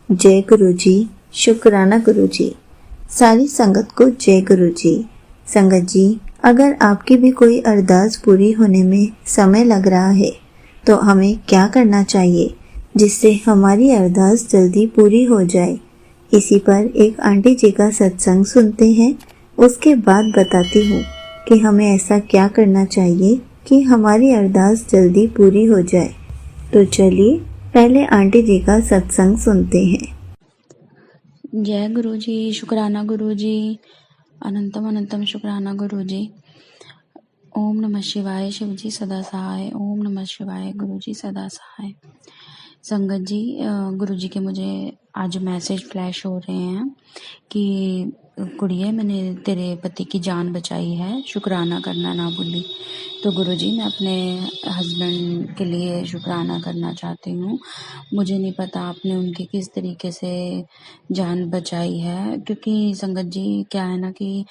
जय गुरु जी। शुक्राना गुरु जी। सारी संगत को जय गुरु जी। संगत जी, अगर आपकी भी कोई अरदास पूरी होने में समय लग रहा है तो हमें क्या करना चाहिए जिससे हमारी अरदास जल्दी पूरी हो जाए। इसी पर एक आंटी जी का सत्संग सुनते हैं, उसके बाद बताती हूँ कि हमें ऐसा क्या करना चाहिए कि हमारी अरदास जल्दी पूरी हो जाए। तो चलिए पहले आंटी जी का सत्संग सुनते हैं। जय गुरु जी। शुक्राना गुरु जी। अनंतम अनंतम शुक्राना गुरु जी। ओम नमः शिवाय। शिव जी सदा सहाय। ओम नमः शिवाय। गुरु जी सदा सहाय। संगत जी, गुरु जी के मुझे आज मैसेज फ्लैश हो रहे हैं कि कुड़िए, मैंने तेरे पति की जान बचाई है, शुक्राना करना ना भूली। तो गुरु जी, मैं अपने हस्बैंड के लिए शुक्राना करना चाहती हूँ। मुझे नहीं पता आपने उनकी किस तरीके से जान बचाई है, क्योंकि संगत जी क्या है ना कि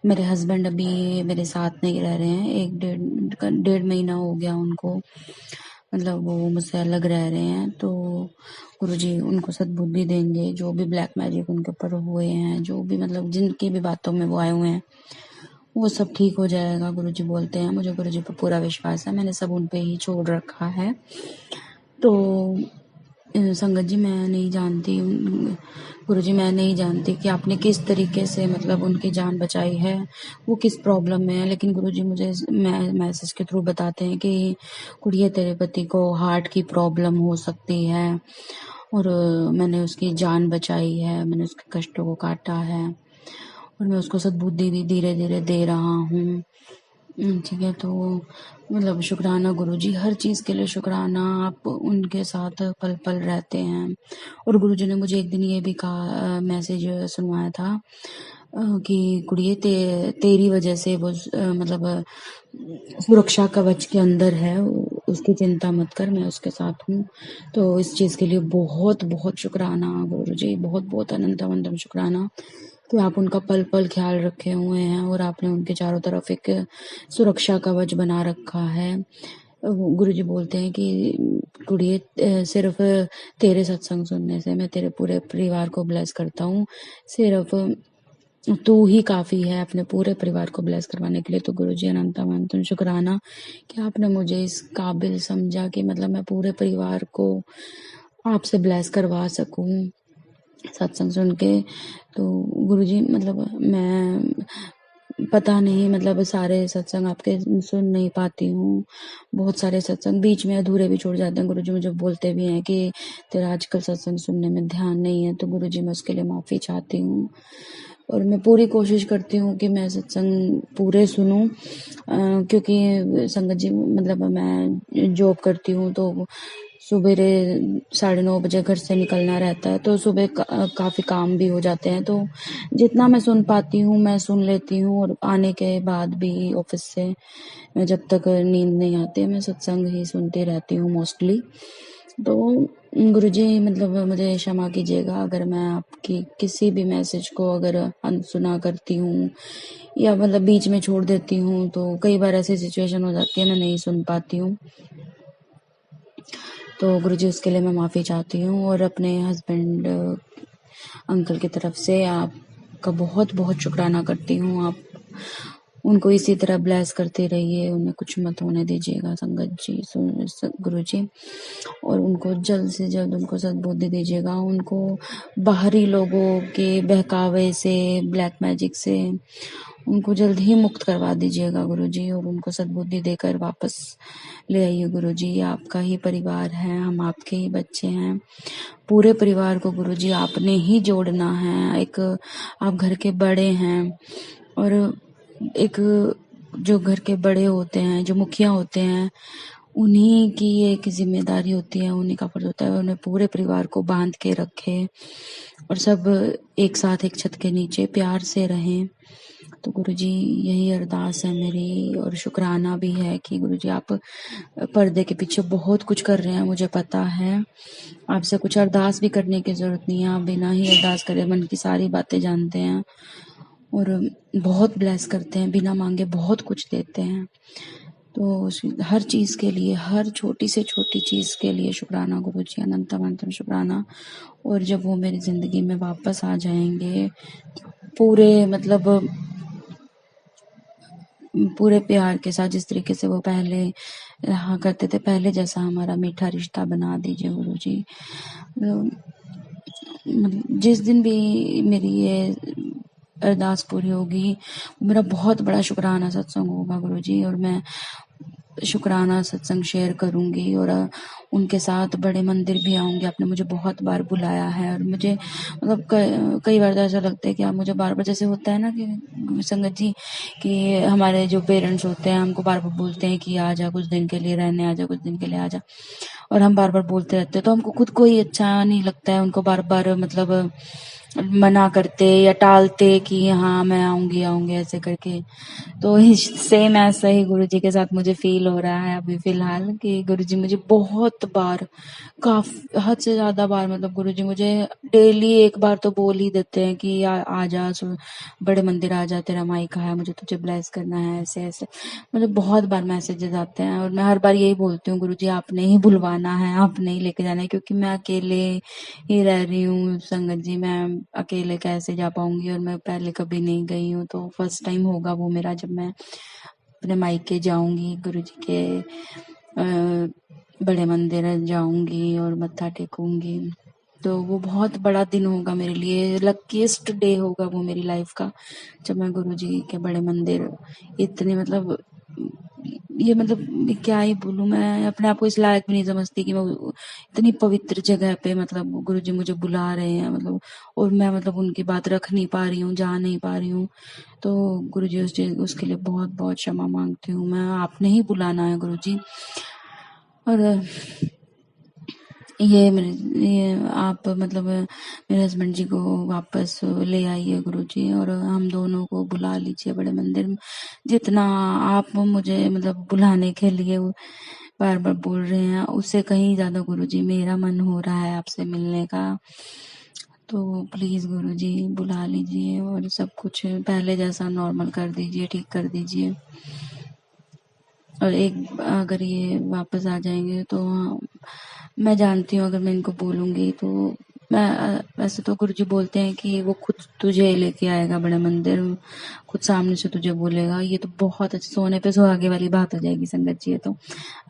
मेरे हस्बैंड अभी मेरे साथ नहीं रह रहे हैं। एक डेढ़ महीना हो गया उनको, मतलब वो मुझसे अलग रह रहे हैं। तो गुरुजी उनको सद्बुद्धि देंगे, जो भी ब्लैक मैजिक उनके ऊपर हुए हैं, जो भी मतलब जिनकी भी बातों में वो आए हुए हैं, वो सब ठीक हो जाएगा। गुरुजी बोलते हैं। मुझे गुरुजी पर पूरा विश्वास है, मैंने सब उन पे ही छोड़ रखा है। तो संगत जी, मैं नहीं जानती, गुरुजी मैं नहीं जानती कि आपने किस तरीके से मतलब उनकी जान बचाई है, वो किस प्रॉब्लम में है। लेकिन गुरुजी मुझे मैसेज के थ्रू बताते हैं कि कुड़िए, तेरे पति को हार्ट की प्रॉब्लम हो सकती है और मैंने उसकी जान बचाई है, मैंने उसके कष्टों को काटा है और मैं उसको सद्बुद्धि भी धीरे धीरे दे रहा हूँ। ठीक है, तो मतलब शुक्राना गुरुजी, हर चीज़ के लिए शुक्राना। आप उनके साथ पल पल रहते हैं। और गुरुजी ने मुझे एक दिन ये भी कहा, मैसेज सुनवाया था कि कुड़िए, तेरी वजह से वो मतलब सुरक्षा कवच के अंदर है, उसकी चिंता मत कर, मैं उसके साथ हूँ। तो इस चीज़ के लिए बहुत बहुत शुक्राना गुरुजी, बहुत बहुत अनंत अनंतम शुक्राना कि आप उनका पल पल ख्याल रखे हुए हैं और आपने उनके चारों तरफ एक सुरक्षा कवच बना रखा है। गुरुजी बोलते हैं कि कुड़िए, सिर्फ तेरे सत्संग सुनने से मैं तेरे पूरे परिवार को ब्लेस करता हूँ। सिर्फ तू ही काफ़ी है अपने पूरे परिवार को ब्लेस करवाने के लिए। तो गुरुजी अनंतम अनंतम शुक्राना कि आपने मुझे इस काबिल समझा कि मतलब मैं पूरे परिवार को आपसे ब्लेस करवा सकूं सत्संग सुन के। तो गुरुजी, मतलब मैं पता नहीं, मतलब सारे सत्संग आपके सुन नहीं पाती हूँ। बहुत सारे सत्संग बीच में अधूरे भी छोड़ जाते हैं। गुरुजी मुझे बोलते भी हैं कि तेरा आजकल सत्संग सुनने में ध्यान नहीं है। तो गुरुजी, मैं उसके लिए माफ़ी चाहती हूँ और मैं पूरी कोशिश करती हूँ कि मैं सत्संग पूरे सुनूं, क्योंकि संगत जी मतलब मैं जॉब करती हूँ तो सुबेरे 9:30 बजे घर से निकलना रहता है, तो सुबह काफ़ी काम भी हो जाते हैं। तो जितना मैं सुन पाती हूँ मैं सुन लेती हूँ और आने के बाद भी ऑफिस से मैं जब तक नींद नहीं आती मैं सत्संग ही सुनती रहती हूँ मोस्टली। तो गुरुजी, मतलब मुझे क्षमा कीजिएगा अगर मैं आपकी किसी भी मैसेज को अगर अनसुना करती हूँ या मतलब बीच में छोड़ देती हूँ। तो कई बार ऐसी सिचुएशन हो जाती है मैं नहीं सुन पाती हूँ। तो गुरुजी, उसके लिए मैं माफ़ी चाहती हूँ और अपने हस्बैंड अंकल की तरफ से आपका बहुत बहुत शुक्राना करती हूँ। आप उनको इसी तरह ब्लेस करते रहिए, उन्हें कुछ मत होने दीजिएगा संगत जी, गुरु जी। और उनको जल्द से जल्द उनको सद्बुद्धि दीजिएगा, उनको बाहरी लोगों के बहकावे से, ब्लैक मैजिक से उनको जल्द ही मुक्त करवा दीजिएगा गुरुजी और उनको सद्बुद्धि देकर वापस ले आइए गुरुजी। आपका ही परिवार है, हम आपके ही बच्चे हैं। पूरे परिवार को गुरुजी आपने ही जोड़ना है। एक आप घर के बड़े हैं और एक जो घर के बड़े होते हैं, जो मुखिया होते हैं, उन्हीं की एक जिम्मेदारी होती है, उन्हीं का फर्ज होता है उन्हें पूरे परिवार को बांध के रखे और सब एक साथ एक छत के नीचे प्यार से रहें। तो गुरुजी, यही अरदास है मेरी और शुक्राना भी है कि गुरुजी आप पर्दे के पीछे बहुत कुछ कर रहे हैं, मुझे पता है। आपसे कुछ अरदास भी करने की जरूरत नहीं है, आप बिना ही अरदास करे मन की सारी बातें जानते हैं और बहुत ब्लेस करते हैं, बिना मांगे बहुत कुछ देते हैं। तो हर चीज़ के लिए, हर छोटी से छोटी चीज़ के लिए शुक्राना गुरुजी, अनंतम अनंतम शुक्राना। और जब वो मेरी ज़िंदगी में वापस आ जाएंगे पूरे मतलब पूरे प्यार के साथ, जिस तरीके से वो पहले रहा करते थे, पहले जैसा हमारा मीठा रिश्ता बना दीजिए गुरुजी। जिस दिन भी मेरी ये अरदास पूरी होगी, मेरा बहुत बड़ा शुक्राना सत्संग होगा गुरुजी, और मैं शुक्राना सत्संग शेयर करूंगी और उनके साथ बड़े मंदिर भी आऊंगी। आपने मुझे बहुत बार बुलाया है और मुझे मतलब कई बार तो ऐसा लगता है कि आप मुझे बार बार, जैसे होता है ना कि संगत जी, कि हमारे जो पेरेंट्स होते हैं हमको बार बार बोलते हैं कि आ जा कुछ दिन के लिए रहने, आ जा कुछ दिन के लिए आ जा, और हम बार बार बोलते रहते हैं, तो हमको खुद को ही अच्छा नहीं लगता है उनको बार बार मतलब मना करते या टालते कि हाँ मैं आऊंगी आऊंगी ऐसे करके। तो सेम ऐसा ही गुरुजी के साथ मुझे फील हो रहा है अभी फिलहाल, कि गुरुजी मुझे बहुत बार, काफी हद से ज्यादा बार, मतलब गुरुजी मुझे डेली एक बार तो बोल ही देते हैं कि आ जा बड़े मंदिर आ जा, तेरा माइका है, मुझे तुझे ब्लेस करना है, ऐसे ऐसे। मतलब बहुत बार मैसेजेस आते हैं और मैं हर बार यही बोलती हूँ, गुरुजी आपने ही बुलवाना है, आपने ही लेके जाना है, क्योंकि मैं अकेले ही रह रही हूँ संगत जी। मैं अकेले कैसे जा पाऊंगी, और मैं पहले कभी नहीं गई हूँ, तो फर्स्ट टाइम होगा वो मेरा जब मैं अपने मायके जाऊंगी, गुरुजी के बड़े मंदिर जाऊंगी और मत्था टेकूंगी। तो वो बहुत बड़ा दिन होगा मेरे लिए, लकीस्ट डे होगा वो मेरी लाइफ का, जब मैं गुरुजी के बड़े मंदिर इतने मतलब ये मतलब क्या ही बोलूं, मैं अपने आप को इस लायक भी नहीं समझती कि मैं इतनी पवित्र जगह पे मतलब गुरुजी मुझे बुला रहे हैं, मतलब और मैं मतलब उनकी बात रख नहीं पा रही हूँ, जा नहीं पा रही हूँ। तो गुरुजी उसके लिए बहुत बहुत क्षमा मांगती हूँ मैं, आपने ही बुलाना है गुरुजी। और ये आप मतलब मेरे हस्बैंड जी को वापस ले आइए गुरुजी, और हम दोनों को बुला लीजिए बड़े मंदिर में। जितना आप मुझे मतलब बुलाने के लिए बार बार बोल रहे हैं, उससे कहीं ज्यादा गुरुजी मेरा मन हो रहा है आपसे मिलने का। तो प्लीज गुरुजी बुला लीजिए और सब कुछ पहले जैसा नॉर्मल कर दीजिए, ठीक कर दीजिए। और एक अगर ये वापस आ जाएंगे तो मैं जानती हूँ, अगर मैं इनको बोलूंगी तो मैं, वैसे तो गुरुजी बोलते हैं कि वो खुद तुझे लेके आएगा बड़े मंदिर, खुद सामने से तुझे बोलेगा। ये तो बहुत अच्छे, सोने पे सुहागे वाली बात हो जाएगी संगत जी। तो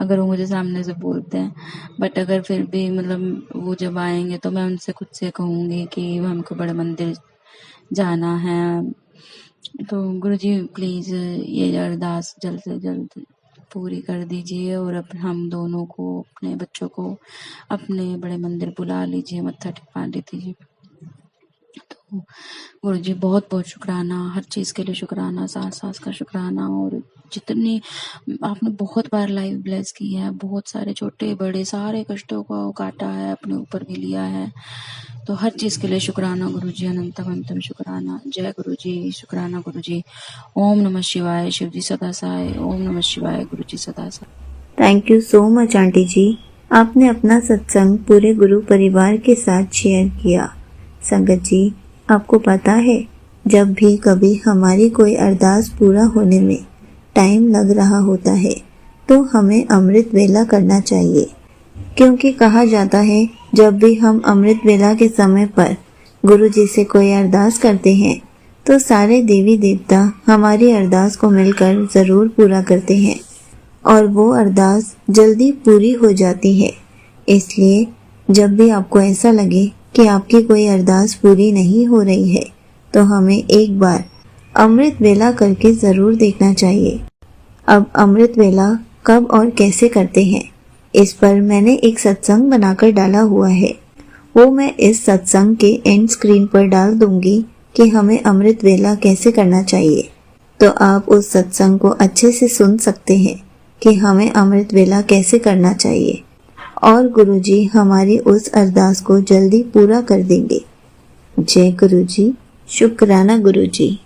अगर वो मुझे सामने से बोलते हैं, बट अगर फिर भी मतलब वो जब आएंगे तो मैं उनसे खुद से कहूंगी कि हमको बड़े मंदिर जाना है। तो गुरुजी प्लीज ये अरदास जल्द से जल्द पूरी कर दीजिए, और हम दोनों को, अपने बच्चों को अपने बड़े मंदिर बुला लीजिए, मत्था टिका दीजिए। तो गुरुजी बहुत बहुत शुक्राना, हर चीज़ के लिए शुक्राना, सांस का शुक्राना। और जितनी आपने बहुत बार लाइफ ब्लेस की है, बहुत सारे छोटे बड़े सारे कष्टों को काटा है, अपने ऊपर भी लिया है, तो हर चीज़ के लिए शुक्राना गुरुजी, अनंतम अनंतम शुक्राना। जय गुरुजी, शुक्राना गुरुजी। ओम नमः शिवाय, शिव जी सदा सहाय। ओम नमः शिवाय, गुरुजी सदा सहाय। Thank you so much aunty ji, आपने अपना सत्संग पूरे गुरु परिवार के साथ शेयर किया। संगत जी, आपको पता है, जब भी कभी हमारी कोई अरदास पूरा होने में टाइम लग रहा होता है तो हमें अमृत वेला करना चाहिए, क्योंकि कहा जाता है जब भी हम अमृत वेला के समय पर गुरु जी से कोई अरदास करते हैं तो सारे देवी देवता हमारी अरदास को मिलकर जरूर पूरा करते हैं और वो अरदास जल्दी पूरी हो जाती है। इसलिए जब भी आपको ऐसा लगे कि आपकी कोई अरदास पूरी नहीं हो रही है तो हमें एक बार अमृत वेला करके जरूर देखना चाहिए। अब अमृत वेला कब और कैसे करते हैं, इस पर मैंने एक सत्संग बनाकर डाला हुआ है, वो मैं इस सत्संग के एंड स्क्रीन पर डाल दूंगी कि हमें अमृत वेला कैसे करना चाहिए। तो आप उस सत्संग को अच्छे से सुन सकते हैं कि हमें अमृत वेला कैसे करना चाहिए, और गुरुजी हमारी उस अरदास को जल्दी पूरा कर देंगे। जय गुरुजी, शुक्राना गुरुजी।